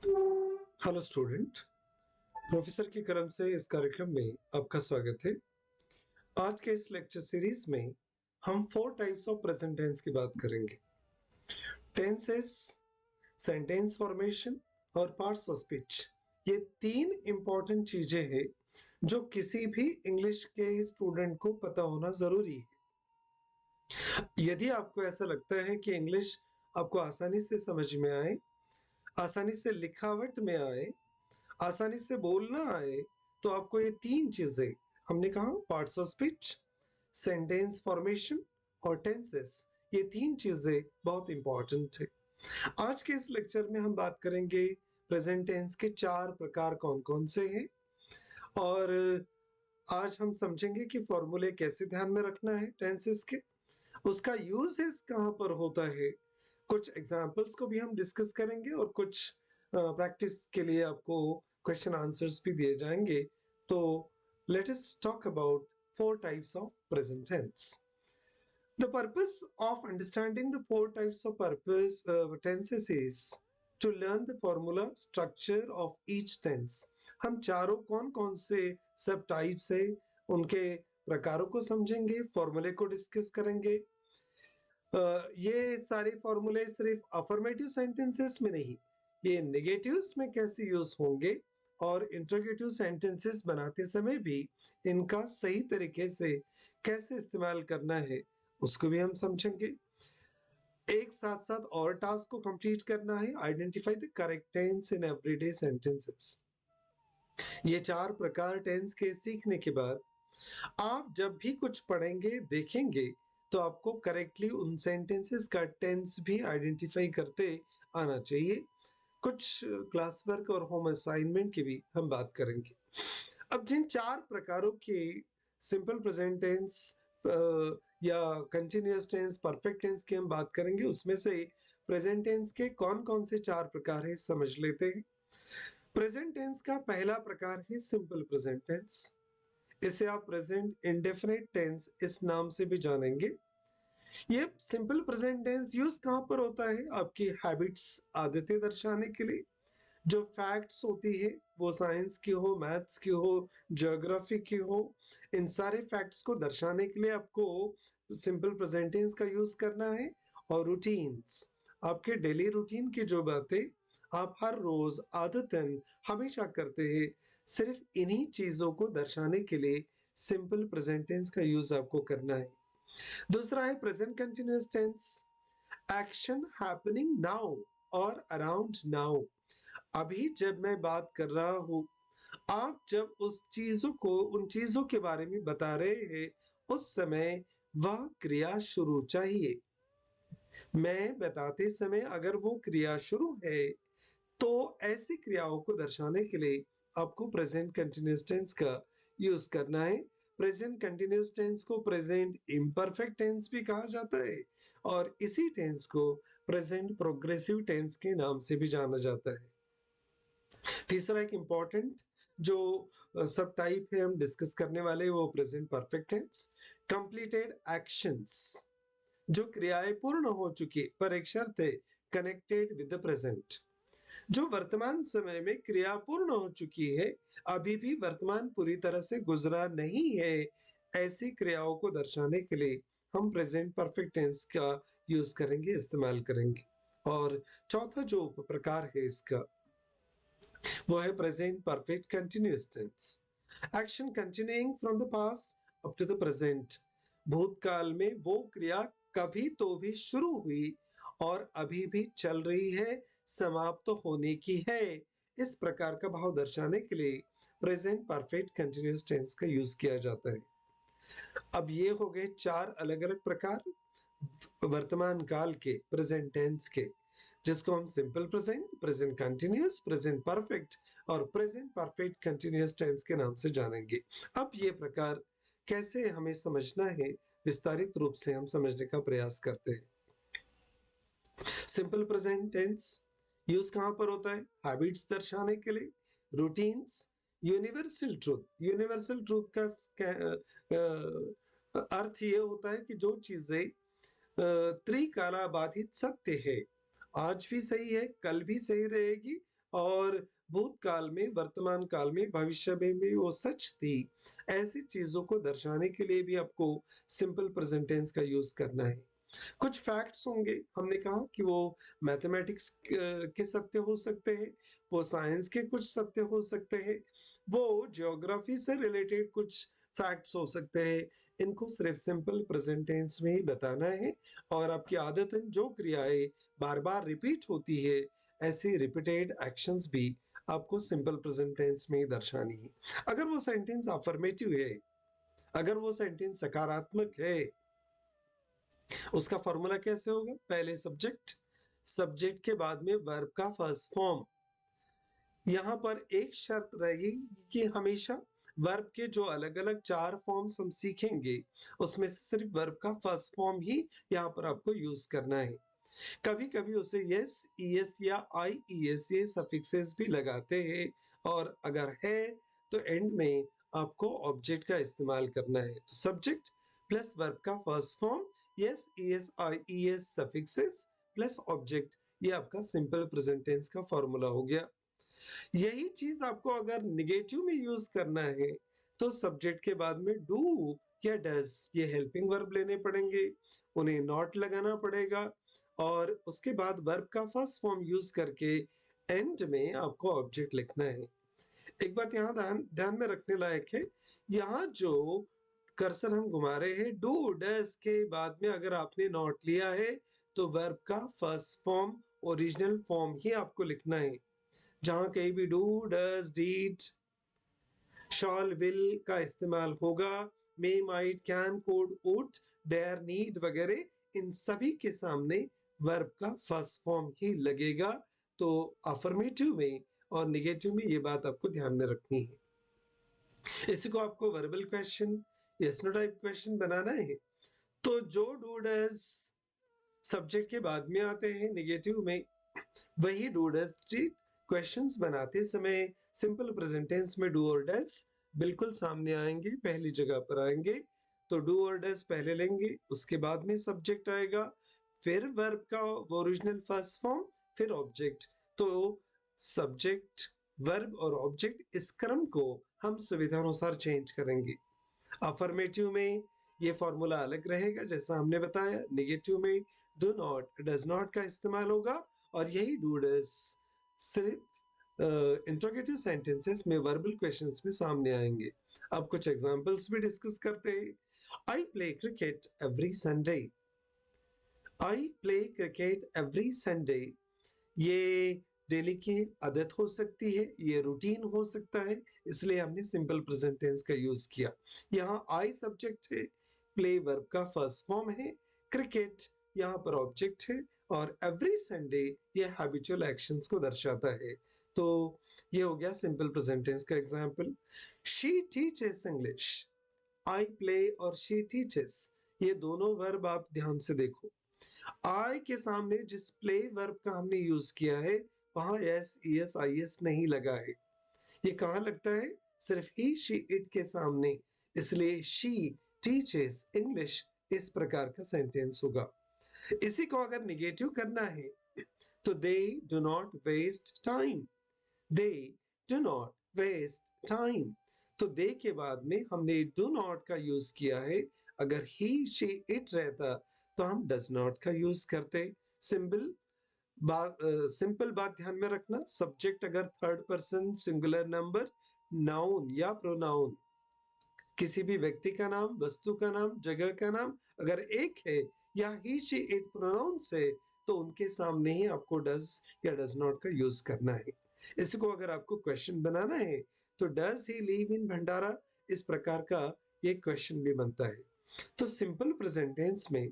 Hello student. Professor की कलम से इस कार्यक्रम में आपका स्वागत है। आज के इस लेक्चर सीरीज में हम 4 टाइप्स ऑफ प्रेजेंट टेंस की बात करेंगे। टेंसेस, सेंटेंस फॉर्मेशन और पार्ट्स ऑफ स्पीच। ये 3 इंपॉर्टेंट चीजें हैं जो किसी भी इंग्लिश के स्टूडेंट को पता होना जरूरी है। यदि आपको ऐसा लगता है कि इंग्लिश आपको आसानी से समझ में आए, आसानी से लिखावट में आए, आसानी से बोलना आए, तो आपको ये 3 चीजें, हमने कहा parts of speech, sentence formation और टेंसेस, ये 3 चीजें बहुत इंपॉर्टेंट है। आज के इस लेक्चर में हम बात करेंगे प्रेजेंट टेंस के 4 प्रकार कौन कौन से हैं, और आज हम समझेंगे कि फॉर्मूले कैसे ध्यान में रखना है टेंसेस के, उसका यूजेस कहाँ पर होता है, कुछ एग्जाम्पल्स को भी हम डिस्कस करेंगे और कुछ प्रैक्टिस के लिए आपको क्वेश्चन आंसर्स भी दिए जाएंगे। तो let us talk about 4 types of present tense. The purpose of understanding the 4 types of tenses is to learn the formula structure of each tense. हम चारों कौन कौन से सब टाइप्स है उनके प्रकारों को समझेंगे, फॉर्मूले को डिस्कस करेंगे। ये सारे फॉर्मूले सिर्फ अफर्मेटिव सेंटेंसेस में नहीं, ये नेगेटिव्स में कैसे यूज होंगे और इंटरोगेटिव सेंटेंसेस बनाते समय भी इनका सही तरीके से कैसे इस्तेमाल करना है उसको भी हम समझेंगे। एक साथ साथ और टास्क को कंप्लीट करना है, identify the correct tense in everyday sentences. ये 4 प्रकार टेंस के सीखने के बाद आप जब भी कुछ पढ़ेंगे देखेंगे तो आपको करेक्टली उन सेंटेंसेस का टेंस भी आइडेंटिफाई करते आना चाहिए। कुछ क्लास वर्क और होम असाइनमेंट की भी हम बात करेंगे। अब जिन 4 प्रकारों के सिंपल प्रेजेंट टेंस या कंटिन्यूअस टेंस, परफेक्ट टेंस की हम बात करेंगे, उसमें से प्रेजेंट टेंस के कौन कौन से 4 प्रकार है समझ लेते हैं। प्रेजेंट टेंस का पहला प्रकार है सिंपल प्रेजेंट टेंस। इसे आप प्रेजेंट इंडेफिनिट टेंस इस नाम से भी जानेंगे। ये सिंपल प्रेजेंट टेंस यूज कहां पर होता है? आपकी हैबिट्स, आदतें दर्शाने के लिए। जो फैक्ट्स होती है, वो साइंस की हो, मैथ्स की हो, ज्योग्राफी की हो, इन सारे फैक्ट्स को दर्शाने के लिए आपको सिंपल प्रेजेंट टेंस का यूज करना है। और रूटीन्स, आपके डेली रूटीन की जो बातें आप हर रोज आदतन हमेशा करते हैं, सिर्फ इन्हीं चीजों को दर्शाने के लिए सिंपल प्रेजेंट टेंस का यूज आपको करना है। दूसरा है present continuous tense. Action happening now और अराउंड नाउ। अभी जब मैं बात कर रहा हूं, आप जब उस चीजों को, उन चीजों के बारे में बता रहे हैं, उस समय वह क्रिया शुरू चाहिए। मैं बताते समय अगर वो क्रिया शुरू है तो ऐसी क्रियाओं को दर्शाने के लिए आपको प्रेजेंट कंटिन्यूअस टेंस का यूज करना है। प्रेजेंट कंटिन्यूअस टेंस को प्रेजेंट इम्परफेक्ट टेंस भी कहा जाता है और इसी टेंस को प्रेजेंट प्रोग्रेसिव टेंस के नाम से भी जाना जाता है। तीसरा एक इंपॉर्टेंट जो सब टाइप है हम डिस्कस करने वाले, वो present perfect tense. Completed actions, जो क्रियाएं पूर्ण हो चुकी पर एक शर्त है, कनेक्टेड विद द प्रेजेंट। जो वर्तमान समय में क्रिया पूर्ण हो चुकी है, अभी भी वर्तमान पूरी तरह से गुजरा नहीं है, ऐसी क्रियाओं को दर्शाने के लिए हम प्रेजेंट परफेक्ट टेंस का यूज करेंगे, इस्तेमाल करेंगे। और चौथा जो प्रकार है इसका, वो है present perfect continuous tense. Action continuing from the past up to the present. भूतकाल में वो क्रिया कभी तो भी शुरू हुई और अभी भी चल रही है, समाप्त तो होने की है। इस प्रकार का भाव दर्शाने के लिए प्रेजेंट परफेक्ट कंटिन्यूअस टेंस का यूज किया जाता है। अब ये हो गए 4 अलग-अलग प्रकार वर्तमान काल के प्रेजेंट टेंस के, जिसको हम simple present, present continuous, present perfect और प्रेजेंट परफेक्ट कंटिन्यूअस टेंस के नाम से जानेंगे। अब ये प्रकार कैसे हमें समझना है, विस्तारित रूप से हम समझने का प्रयास करते हैं। सिंपल प्रेजेंट टेंस यूज कहां पर होता है? हैबिट्स दर्शाने के लिए, routines, universal truth. Universal truth का अर्थ ये होता है कि जो चीजें त्रिकाला बाधित सत्य है, आज भी सही है, कल भी सही रहेगी और भूतकाल में, वर्तमान काल में, भविष्य में भी वो सच थी। ऐसी चीजों को दर्शाने के लिए भी आपको सिंपल प्रेजेंट टेंस का यूज करना है। कुछ फैक्ट्स होंगे, हमने कहा कि वो मैथमेटिक्स के सत्य हो सकते हैं, वो साइंस के कुछ सत्य हो सकते हैं, वो ज्योग्राफी से रिलेटेड कुछ फैक्ट्स हो सकते हैं। इनको सिर्फ सिंपल प्रेजेंट टेंस में ही बताना है और आपकी आदतन जो क्रियाएं बार बार रिपीट होती है, ऐसी रिपीटेड एक्शंस भी आपको सिंपल प्रेजेंट टेंस में ही दर्शानी है। अगर वो सेंटेंस अफर्मेटिव है, अगर वो सेंटेंस सकारात्मक है, उसका फॉर्मूला कैसे होगा? पहले सब्जेक्ट, सब्जेक्ट के बाद में वर्ब का फर्स्ट फॉर्म। यहाँ पर एक शर्त रहेगी कि हमेशा वर्ब के जो अलग अलग 4 फॉर्म्स हम सीखेंगे, उसमें से सिर्फ वर्ब का फर्स्ट फॉर्म ही यहाँ पर आपको यूज करना है। कभी कभी उसे यस, ईएस या आईईएस ये सफिक्सेस भी लगाते हैं, और अगर है तो एंड में आपको ऑब्जेक्ट का इस्तेमाल करना है। तो सब्जेक्ट प्लस वर्ब का first form, yes, ES, IES suffixes plus object, ये आपका सिंपल प्रेजेंट टेंस का फॉर्मूला हो गया। यही चीज आपको अगर निगेटिव में यूज करना है, तो सब्जेक्ट के बाद में डू या डज ये हेल्पिंग वर्ब लेने पड़ेंगे, उन्हें नॉट लगाना पड़ेगा, और उसके बाद वर्ब का फर्स्ट फॉर्म यूज करके एंड में आपको ऑब्जेक्ट लिखना है। एक बात यहाँ ध्यान ध्यान में रखने लायक है, यहाँ जो कर्सर हम घुमा रहे हैं, डू डज के बाद में अगर आपने नॉट लिया है, तो वर्ब का फर्स्ट फॉर्म, ओरिजिनल फॉर्म ही आपको लिखना है। जहां कहीं भी do, does, did, shall, will का इस्तेमाल होगा, may, might, can, could, would, dare, need वगैरह, इन सभी के सामने वर्ब का फर्स्ट फॉर्म ही लगेगा। तो अफर्मेटिव में और निगेटिव में ये बात आपको ध्यान में रखनी है। इसी को आपको verbal question, yes no type question बनाना है। तो जो डू डज सब्जेक्ट के बाद में आते हैं निगेटिव में, वही डू डज डीड क्वेश्चंस बनाते समय सिंपल प्रेजेंट टेंस में डू और डज बिल्कुल सामने आएंगे, पहली जगह पर आएंगे। तो डू और डज पहले लेंगे, उसके बाद में सब्जेक्ट आएगा, फिर वर्ब का ओरिजिनल फर्स्ट फॉर्म, फिर ऑब्जेक्ट। तो सब्जेक्ट, वर्ब और ऑब्जेक्ट, इस क्रम को हम सुविधा अनुसार चेंज करेंगे। अफर्मेटिव में ये फॉर्मूला अलग रहेगा जैसा हमने बताया, नेगेटिव में डू नॉट, डज नॉट का इस्तेमाल होगा, और यही डू डज सिर्फ इंट्रोगेटिव सेंटेंसेस में, वर्बल क्वेश्चंस में सामने आएंगे। अब कुछ एग्जांपल्स भी डिस्कस करते हैं। I play cricket every Sunday. I play cricket every Sunday, ये डेली की आदत हो सकती है, ये रूटीन हो सकता है, इसलिए हमने सिंपल प्रेजेंट टेंस का यूज किया। यहाँ आई सब्जेक्ट है, प्ले वर्ब का फर्स्ट फॉर्म है, क्रिकेट यहाँ पर ऑब्जेक्ट है, और एवरी संडे ये हैबिचुअल एक्शंस को दर्शाता है। तो ये हो गया सिंपल प्रेजेंट टेंस का example. She teaches English. I play और शी टीचेस, ये दोनों वर्ब आप ध्यान से देखो। आई के सामने जिस प्ले वर्ब का हमने यूज किया है, वहां एस, ईएस, आईएस नहीं लगा है। ये कहाँ लगता है? सिर्फ ही, शी, इट के सामने, इसलिए शी टीचेस इंग्लिश इस प्रकार का सेंटेंस होगा। इसी को अगर निगेटिव करना है, तो they do not waste time. They do not waste time, तो दे के बाद में हमने डू नॉट का यूज किया है। अगर ही, शी, इट रहता तो हम डज नॉट का यूज करते। सिंपल सिंपल बात ध्यान में रखना, सब्जेक्ट अगर third person singular number, noun या प्रोनाउन, किसी भी व्यक्ति का नाम, वस्तु का नाम, जगह का नाम अगर एक है, या ही, शी, इट प्रोनाउन से, तो उनके सामने ही आपको डज या डज नॉट का यूज करना है। इसी को अगर आपको क्वेश्चन बनाना है, तो डज ही लिव इन भंडारा, इस प्रकार का ये क्वेश्चन भी बनता है। तो सिंपल प्रेजेंट टेंस में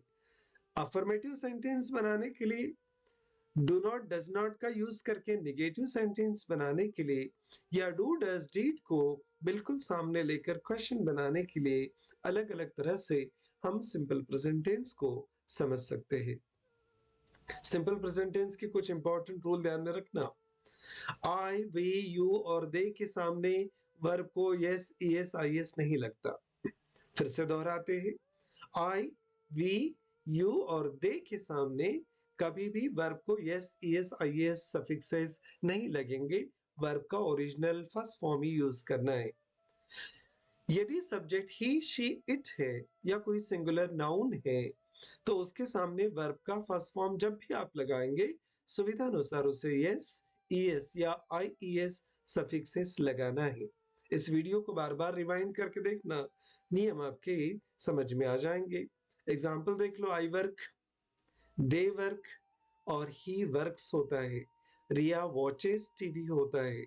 अफर्मेटिव सेंटेंस बनाने के लिए डू नॉट, डज नॉट का यूज करके निगेटिव सेंटेंस बनाने के लिए, या डू, डज, डीड को बिल्कुल सामने लेकर क्वेश्चन बनाने के लिए अलग अलग तरह से हम सिंपल प्रेजेंट टेंस को समझ सकते हैं। सिंपल प्रेजेंट टेंस के कुछ इंपॉर्टेंट रूल ध्यान में रखना। आई, वी, यू और दे के सामने वर्ब को यस, ईएस, आईएस नहीं लगता। फिर से दोहराते हैं, आई, वी, यू और दे के सामने कभी भी वर्ब को यस, ईएस, आईएस सफिक्सेस नहीं लगेंगे, वर्ब का ओरिजिनल फर्स्ट फॉर्म ही यूज करना है। यदि सब्जेक्ट ही, शी, इट है या कोई सिंगुलर नाउन है, तो उसके सामने वर्ब का फर्स्ट फॉर्म जब भी आप लगाएंगे, सुविधा अनुसार उसे यस, ईएस या आईईएस सफिक्सेस लगाना है। इस वीडियो को बार बार रिवाइंड करके देखना, नियम आपके समझ में आ जाएंगे। एग्जाम्पल देख लो, आई वर्क, दे वर्क और ही वर्क्स होता है। रिया वॉचेस टीवी होता है।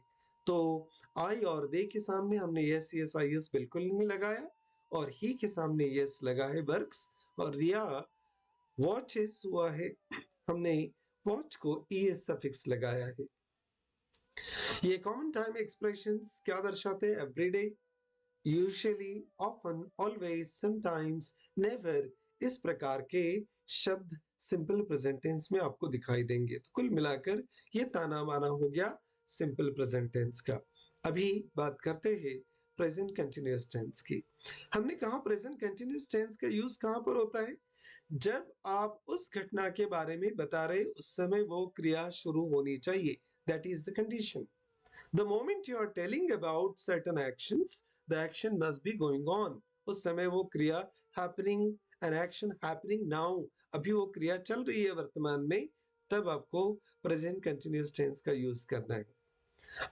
तो आई और दे के सामने हमने यस, यस, आई एस बिल्कुल नहीं लगाया, और ही के सामने यस लगा है वर्क्स, और रिया वॉचेस हुआ है, हमने वॉच को ईएस सफिक्स लगाया है। ये कॉमन टाइम एक्सप्रेशंस क्या दर्शाते हैं? Everyday, usually, often, always, sometimes, never, इस प्रकार के शब्द सिंपल प्रेजेंट टेंस में आपको दिखाई देंगे। तो कुल मिलाकर ये ताना बाना हो गया सिंपल प्रेजेंट टेंस का। अभी बात करते हैं प्रेजेंट कंटिन्यूअस टेंस की। हमने कहा प्रेजेंट कंटिन्यूअस टेंस का यूज कहां पर होता है? जब आप उस घटना के बारे में बता रहे उस समय वो क्रिया शुरू होनी चाहिए, that is the condition. The moment you are telling about certain actions, the action must be going on. उस समय वो क्रिया happening, an action happening now, अभी वो क्रिया चल रही है वर्तमान में, तब आपको present continuous tense का यूज करना है।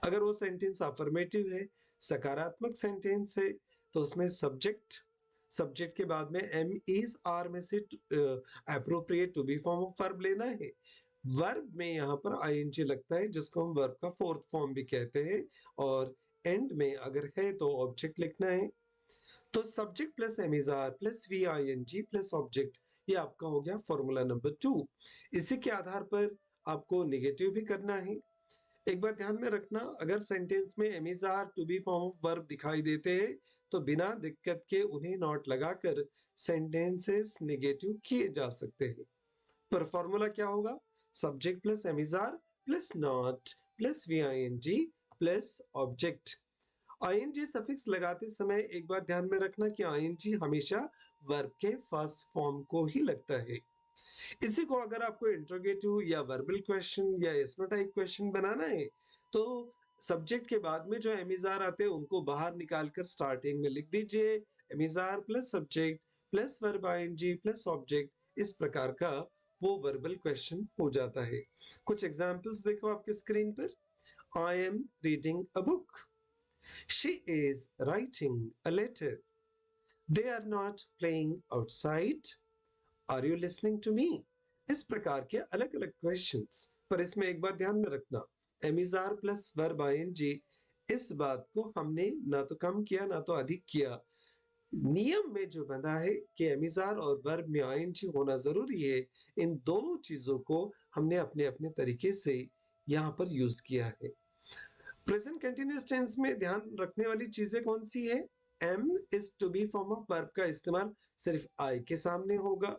अगर वो सेंटेंस अफर्मेटिव है, सकारात्मक सेंटेंस है, तो उसमें सब्जेक्ट के बाद में एम, इज, आर में से appropriate to be form of verb लेना है। वर्ब में यहाँ पर आईएनजी लगता है, जिसको हम वर्ब का फोर्थ फॉर्म भी कहते हैं, और एंड में अगर है तो ऑब्जेक्ट लिखना है। तो subject plus am is are plus V I N G plus object, ये आपका हो गया फॉर्मूला नंबर 2। इसी के आधार पर आपको नेगेटिव भी करना है। एक बात ध्यान में रखना, अगर सेंटेंस में am is are to be form of verb दिखाई देते हैं, तो बिना दिक्कत के उन्हें नॉट लगाकर सेंटेंसेस नेगेटिव किए जा सकते हैं। पर फॉर्मूला क्या होगा? Subject plus am is are plus not plus V I N G plus object. ING suffix लगाते समय एक बात ध्यान में रखना कि आईएनजी हमेशा वर्ब के फर्स्ट फॉर्म को ही लगता है। इसी को अगर आपको इंट्रोगेटिव या वर्बल क्वेश्चन या एस्नो टाइप क्वेश्चन बनाना है, तो सब्जेक्ट के बाद में जो एमिजार आते हैं उनको बाहर निकालकर स्टार्टिंग में लिख दीजिए, am is are plus subject plus verb ING plus object. इस प्रकार का वो वर्बल क्वेश्चन हो जाता है। कुछ एग्जांपल्स देखो आपके स्क्रीन पर। I am reading a book, she is writing a letter, they are not playing outside, are you listening to me. इस प्रकार के अलग अलग क्वेश्चंस, पर इसमें एक बात ध्यान में रखना, एमिजार प्लस वर्ब आईएनजी, इस बात को हमने ना तो कम किया ना तो अधिक किया। नियम में जो बना है कि एमिजार और वर्ब में आईएनजी होना जरूरी है, इन दोनों चीजों को हमने अपने अपने तरीके से यहाँ पर यूज किया है। प्रेजेंट कंटिन्यूअस टेंस में ध्यान रखने वाली चीजें कौन सी है? Am is to be form of verb का इस्तेमाल सिर्फ आई के सामने होगा।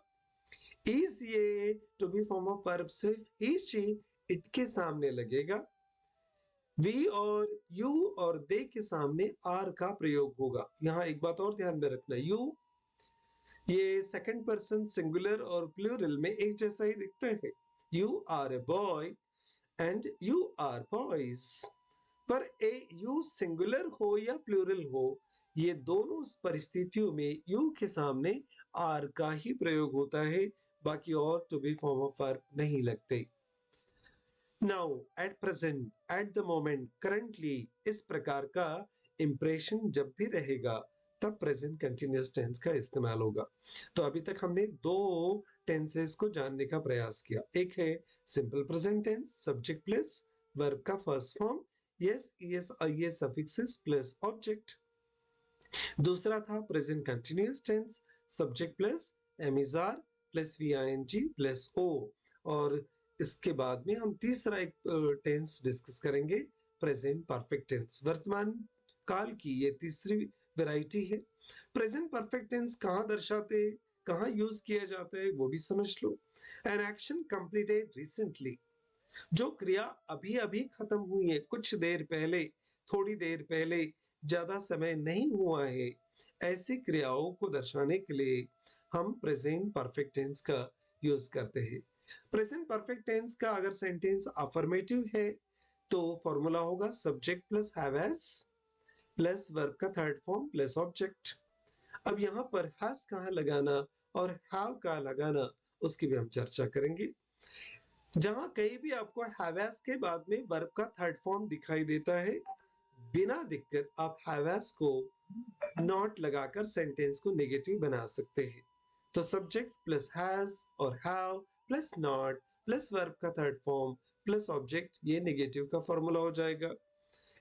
इज ये to be form of verb सिर्फ ही, शी, इट के सामने लगेगा। वी और यू और दे के सामने आर का प्रयोग होगा। यहाँ एक बात और ध्यान में रखना, यू ये सेकंड पर्सन सिंगुलर और प्लूरल में एक जैसा ही दिखता है। You are a boy and you are boys, पर ए यू सिंगुलर हो या प्लूरल हो, ये दोनों परिस्थितियों में यू के सामने आर का ही प्रयोग होता है, बाकी और to be form of verb नहीं लगते। Now, at present, at the moment, currently, इस प्रकार का इंप्रेशन जब भी रहेगा, तब प्रेजेंट कंटिन्यूअस टेंस का इस्तेमाल होगा। तो अभी तक हमने दो टेंसेस को जानने का प्रयास किया। एक है simple present tense, subject plus verb का first form, yes, ES, IES suffixes plus object. दूसरा था present continuous tense, subject plus am is are plus V I N G plus O. और इसके बाद में हम तीसरा एक टेंस डिस्कस करेंगे, प्रेजेंट परफेक्ट टेंस। वर्तमान काल की ये तीसरी वैरायटी है। प्रेजेंट परफेक्ट टेंस कहाँ दर्शाते हैं, कहाँ यूज किया जाता है, वो भी समझ लो। एन एक्शन कंप्लीटेड रिसेंटली, जो क्रिया अभी अभी खत्म हुई है, कुछ देर पहले, थोड़ी देर पहले, ज्यादा समय नहीं हुआ है, ऐसी क्रियाओं को दर्शाने के लिए हम प्रेजेंट परफेक्ट टेंस का यूज करते हैं। प्रेजेंट परफेक्ट टेंस का अगर सेंटेंस अफर्मेटिव है तो फॉर्मूला होगा subject plus have has plus verb का थर्ड फॉर्म प्लस ऑब्जेक्ट। अब यहाँ पर हैज कहाँ लगाना और हैव कहाँ लगाना उसकी भी हम चर्चा करेंगे। जहां कहीं भी आपको हैव एज के बाद में वर्ब का थर्ड फॉर्म दिखाई देता है, बिना दिक्कत आप हैव एज को नॉट लगाकर सेंटेंस को नेगेटिव बना सकते हैं। तो सब्जेक्ट प्लस हैज और have plus not plus verb का थर्ड फॉर्म प्लस ऑब्जेक्ट, ये नेगेटिव का फॉर्मूला हो जाएगा।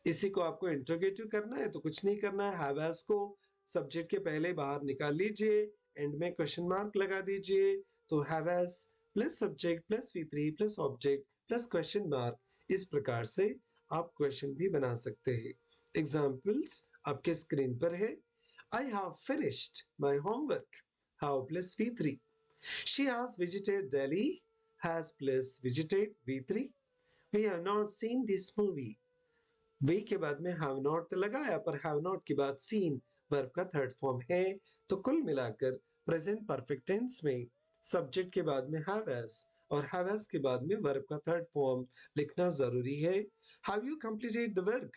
इसी को आपको इंट्रोगेटिव करना है तो कुछ नहीं करना है, हैव एज को सब्जेक्ट के पहले बाहर निकाल लीजिए, एंड में क्वेश्चन मार्क लगा दीजिए, तो have has plus subject plus V3 plus object plus question mark, इस प्रकार से आप क्वेश्चन भी बना सकते हैं। एग्जाम्पल्स आपके स्क्रीन पर है। I have finished my homework, have plus V3। She has visited Delhi, has plus visited V3। We have not seen this movie, वे के बाद में हैव नॉट तो लगाया पर हैव नॉट के बाद सीन वर्ब का थर्ड फॉर्म है। तो कुल मिलाकर प्रेजेंट परफेक्ट टेंस में सब्जेक्ट के बाद में हैव एज और हैव एज के बाद में वर्ब का थर्ड फॉर्म लिखना जरूरी है। Have you completed the work,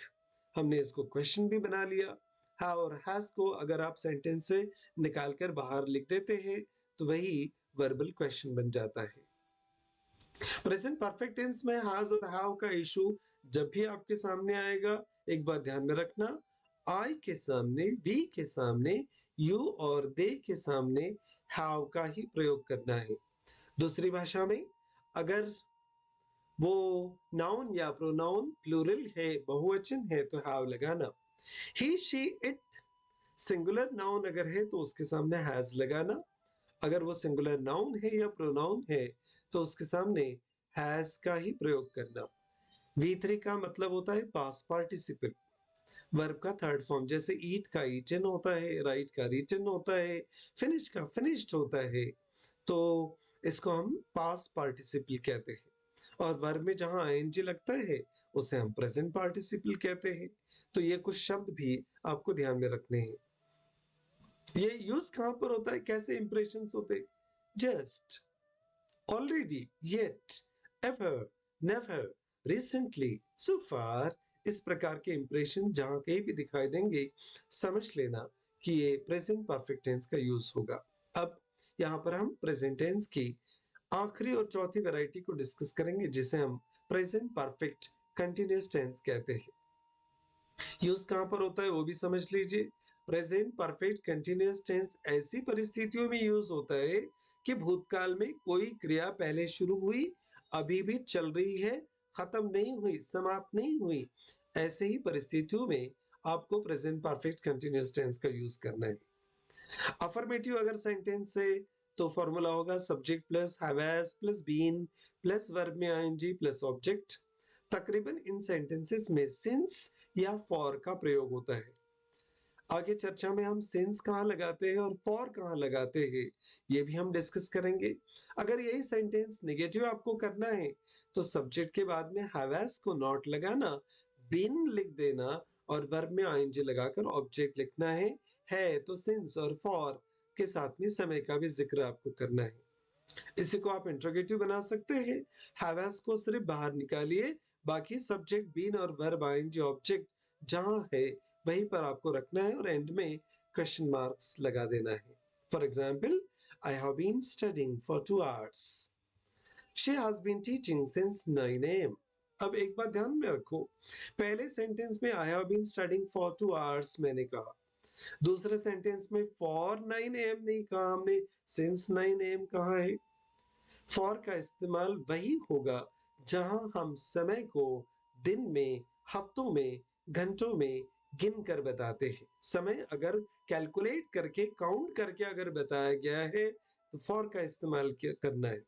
हमने इसको क्वेश्चन भी बना लिया। हैव और हैज को अगर आप सेंटेंस से निकाल कर बाहर लिख देते हैं तो वही वर्बल क्वेश्चन बन जाता है। प्रेजेंट परफेक्ट टेंस में हैज और हैव का इशू जब भी आपके सामने आएगा, एक बात ध्यान में रखना, आई के सामने, वी के सामने, यू और दे के सामने हैव का ही प्रयोग करना है। दूसरी भाषा में अगर वो नाउन या प्रोनाउन प्लूरल है, बहुवचन है, तो हैव लगाना। ही शी इट सिंगुलर नाउन अगर है तो उसके सामने हैज लगाना। अगर वो सिंगुलर नाउन है या प्रोनाउन है तो उसके सामने हैज का ही प्रयोग करना। V3 का मतलब होता है पास्ट पार्टिसिपल, वर्ब का थर्ड फॉर्म, जैसे ईट का ईटन होता है, राइट का रिटन होता है, फिनिश का फिनिश्ड होता है, तो इसको हम पास्ट पार्टिसिपल कहते हैं। और वर्ब में जहां आईएनजी लगता है उसे हम प्रेजेंट पार्टिसिपल कहते हैं। तो ये कुछ शब्द भी आपको ध्यान में रखने हैं। ये यूज कहां पर होता है, कैसे इंप्रेशंस होते हैं? Just, already, yet, ever, never, recently, so far, इस प्रकार के इंप्रेशन जहां कहीं भी दिखाई देंगे, समझ लेना कि ये प्रेजेंट परफेक्ट टेंस का यूज होगा। अब यहाँ पर हम प्रेजेंट टेंस की आखिरी और चौथी वैरायटी को डिस्कस करेंगे जिसे हम प्रेजेंट परफेक्ट कंटिन्यूअस टेंस कहते हैं। यूज कहां पर होता है वो भी समझ लीजिए। प्रेजेंट परफेक्ट कंटिन्यूअस टेंस ऐसी परिस्थितियों में यूज होता है कि भूतकाल में कोई क्रिया पहले शुरू हुई, अभी भी चल रही है, खत्म नहीं हुई, समाप्त नहीं हुई, ऐसे ही परिस्थितियों में आपको प्रेजेंट परफेक्ट कंटिन्यूअस टेंस का यूज करना है। अफर्मेटिव अगर सेंटेंस है तो फॉर्मूला होगा subject plus have has plus been plus verb में आईएनजी प्लस ऑब्जेक्ट। तकरीबन इन सेंटेंसेस में सिंस या फॉर का प्रयोग होता है। आगे चर्चा में हम सिंस कहाँ लगाते हैं और फॉर कहाँ लगाते हैं ये भी हम डिस्कस करेंगे। अगर यही सेंटेंस नेगेटिव आपको करना है तो सब्जेक्ट के बाद में हैव एज को नॉट लगाना, बीन लिख देना और वर्ब में आईएनजी लगाकर ऑब्जेक्ट लिखना है तो सिंस और फॉर के साथ में समय का भी जिक्र आपको करना है। इसी को आप इंट्रोगेटिव बना सकते हैं। हैव एज को सिर्फ बाहर निकालिए, बाकी सब्जेक्ट, बीन और वर्ब आईएनजी ऑब्जेक्ट जहां है वहीं पर आपको रखना है और एंड में क्वेश्चन मार्क्स लगा देना है। For example, I have been studying for 2 hours, she has been teaching since 9 AM। अब एक बात ध्यान में रखो, पहले सेंटेंस में I have been studying for 2 hours मैंने कहा, दूसरे सेंटेंस में फॉर 9 AM नहीं कहा हमने, सिंस 9 AM कहा है। फॉर का इस्तेमाल वही होगा जहां हम समय को दिन में, हफ्तों में, घंटों में गिन कर बताते हैं। समय अगर कैलकुलेट करके, काउंट करके अगर बताया गया है तो फॉर का इस्तेमाल करना है।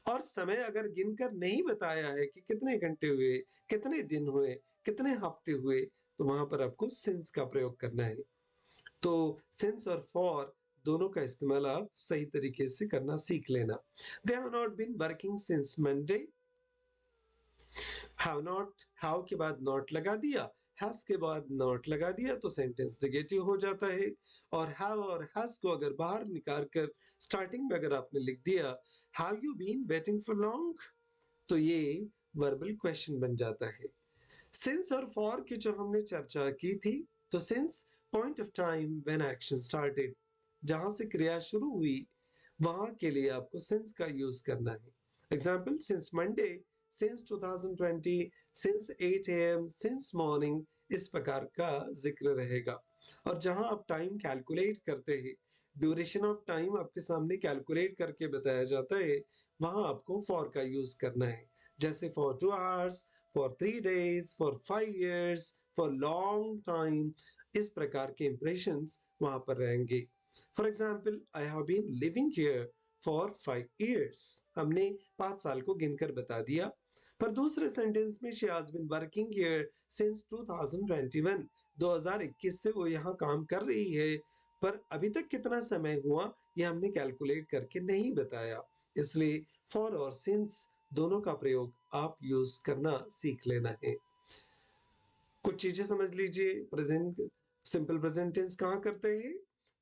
और समय अगर गिनकर नहीं बताया है कि कितने घंटे हुए, कितने दिन हुए, कितने हफ्ते हुए, तो वहां पर आपको सिंस का प्रयोग करना है। तो सिंस और फॉर दोनों का इस्तेमाल आप सही तरीके से करना सीख लेना। They have not been working since Monday, have not, have के बाद नॉट लगा दिया, हैज के बाद नॉट लगा दिया तो सेंटेंस नेगेटिव हो जाता है। और हैव और हैज को अगर बाहर निकाल कर स्टार्टिंग में अगर आपने लिख दिया have you been waiting for long, तो ये वर्बल क्वेश्चन बन जाता है। सिंस और फॉर की जो हमने चर्चा की थी, तो since point of time when action started, जहां से क्रिया शुरू हुई वहां के लिए आपको सिंस का यूज करना है। Example, since Monday, since 2020, since 8 AM, since morning, इस प्रकार का जिक्र रहेगा। और जहां आप टाइम कैलकुलेट करते हैं, ड्यूरेशन ऑफ टाइम आपके सामने कैलकुलेट करके बताया जाता है, वहां आपको फॉर का यूज करना है। जैसे for 2 hours, for 3 days, for 5 years, for long time, इस प्रकार के इंप्रेशंस वहां पर रहेंगे। For example, I have been living here for 5 years, हमने 5 साल को गिनकर बता दिया। पर दूसरे सेंटेंस में she has been working here since 2021, 2021 से वो यहाँ काम कर रही है, पर अभी तक कितना समय हुआ ये हमने कैलकुलेट करके नहीं बताया। इसलिए फॉर और सिंस दोनों का प्रयोग आप यूज करना सीख लेना है। कुछ चीजें समझ लीजिए। प्रेजेंट, सिंपल प्रेजेंट टेंस कहाँ करते हैं?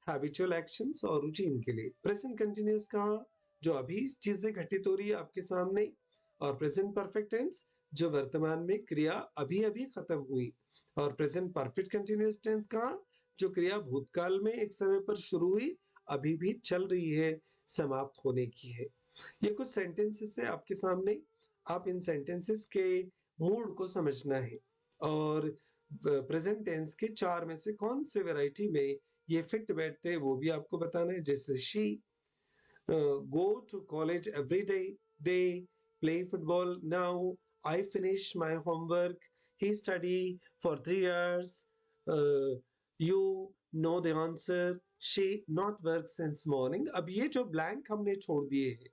हैबिचुअल एक्शंस और रूटीन के लिए। प्रेजेंट कंटिन्यूअस कहाँ? जो अभी चीजें घटित हो रही है आपके सामने। और प्रेजेंट परफेक्ट टेंस जो वर्तमान में क्रिया अभी अभी खत्म हुई। और प्रेजेंट परफेक्ट कंटिन्यूअस टेंस कहाँ? जो क्रिया भूतकाल में एक समय पर शुरू हुई, अभी भी चल रही है, समाप्त होने की है। ये कुछ सेंटेंसेस है आपके सामने। आप इन सेंटेंसेस के मूड को समझना है और प्रेजेंट टेंस के 4 में से कौन से वैरायटी में ये फिट बैठते हैं वो भी आपको बताना है। जैसे she go to college every day, they play football now, I finish my homework, he study for 3 years, you know the answer, she not work since morning. अब ये जो ब्लैंक हमने छोड़ दिए हैं,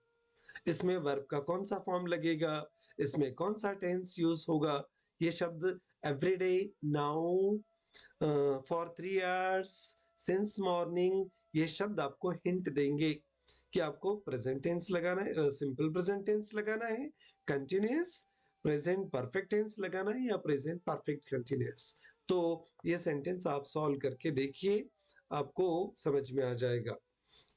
इसमें वर्ब का कौन सा फॉर्म लगेगा, इसमें कौन सा टेंस यूज होगा, ये शब्द everyday, now, for 3 years, since morning, ये शब्द आपको हिंट देंगे कि आपको प्रेजेंट टेंस लगाना है, सिंपल प्रेजेंट टेंस लगाना है, कंटिन्यूअस प्रेजेंट परफेक्ट टेंस लगाना है या प्रेजेंट परफेक्ट कंटिन्यूअस। तो ये सेंटेंस आप सॉल्व करके देखिए, आपको समझ में आ जाएगा।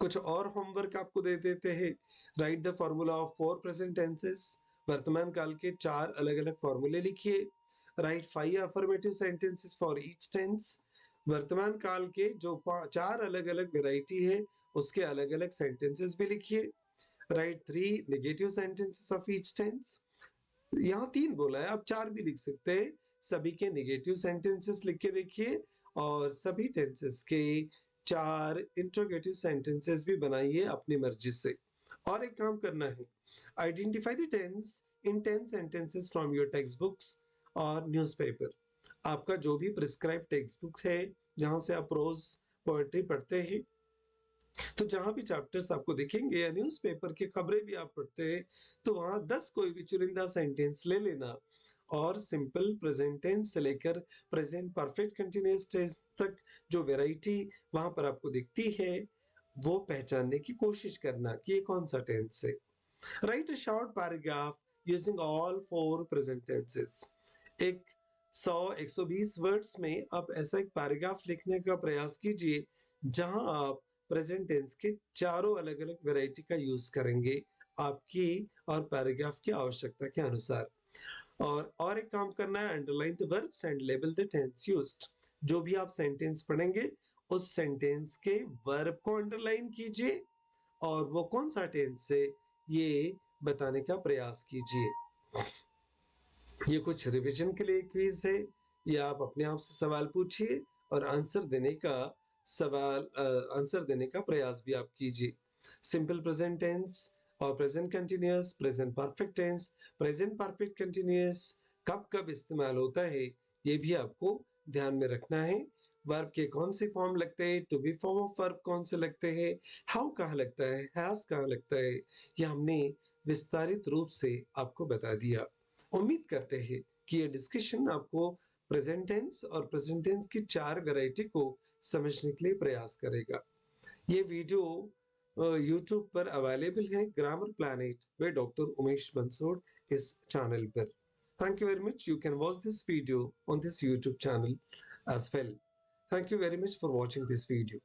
कुछ और होमवर्क आपको दे देते हैं। Write the formula of 4 present tenses, वर्तमान काल के 4 अलग अलग फॉर्मूले लिखिए। Write 5 affirmative sentences for each tense, वर्तमान काल के जो 4 अलग अलग वेराइटी है उसके अलग अलग सेंटेंसेस भी लिखिए। Write 3 negative sentences of each tense, यहाँ 3 बोला है, आप 4 भी लिख सकते हैं। सभी के नेगेटिव सेंटेंसेस लिख के देखिए और सभी टेंसेस के 4 इंट्रोगेटिव सेंटेंसेस भी बनाइए अपनी मर्जी से। और एक काम करना है, identify the tense in 10 sentences from your text books और न्यूज़पेपर। आपका जो भी प्रिस्क्राइब टेक्स्ट बुक है जहां से आप रोज पोएट्री पढ़ते हैं, तो जहां भी चैप्टर्स आपको दिखेंगे या न्यूज़पेपर की खबरें भी आप पढ़ते हैं, तो वहां 10 कोई भी चुनिंदा सेंटेंस ले लेना और सिंपल प्रेजेंट टेंस से लेकर प्रेजेंट परफेक्ट कंटिन्यूअस टेंस तक जो वैरायटी वहां पर आपको दिखती है वो पहचानने की कोशिश करना कि ये कौन सा टेंस है। Right a short paragraph using all 4 present tenses. एक 100-120 वर्ड्स में आप ऐसा एक पैराग्राफ लिखने का प्रयास कीजिए जहां आप प्रेजेंट टेंस के चारों अलग अलग वैरायटी का यूज करेंगे आपकी और पैराग्राफ की आवश्यकता के अनुसार। और एक काम करना है, underline the verbs and label the tense used. जो भी आप सेंटेंस पढ़ेंगे उस सेंटेंस के वर्ब को अंडरलाइन कीजिए और वो कौन सा टेंस है ये बताने का प्रयास कीजिए। ये कुछ रिवीजन के लिए क्विज है, या आप अपने आप से सवाल पूछिए और आंसर देने का प्रयास भी आप कीजिए। सिंपल प्रेजेंट टेंस और present continuous, present perfect tense, present perfect continuous कब कब इस्तेमाल होता है ये भी आपको ध्यान में रखना है। वर्ब के कौन से फॉर्म लगते हैं, to be form of verb कौन से लगते हैं, हाउ कहाँ लगता है, हैज कहाँ लगता है, ये हमने विस्तारित रूप से आपको बता दिया। उम्मीद करते हैं कि ये डिस्कशन आपको प्रेजेंट टेंस और प्रेजेंट टेंस की 4 वैरायटी को समझने के लिए प्रयास करेगा। ये वीडियो यूट्यूब पर अवेलेबल है, ग्रामर प्लैनेट वे डॉक्टर उमेश बंसोड़ इस चैनल पर। Thank you very much. You can watch this video on this YouTube channel as well. Thank you very much for watching this video.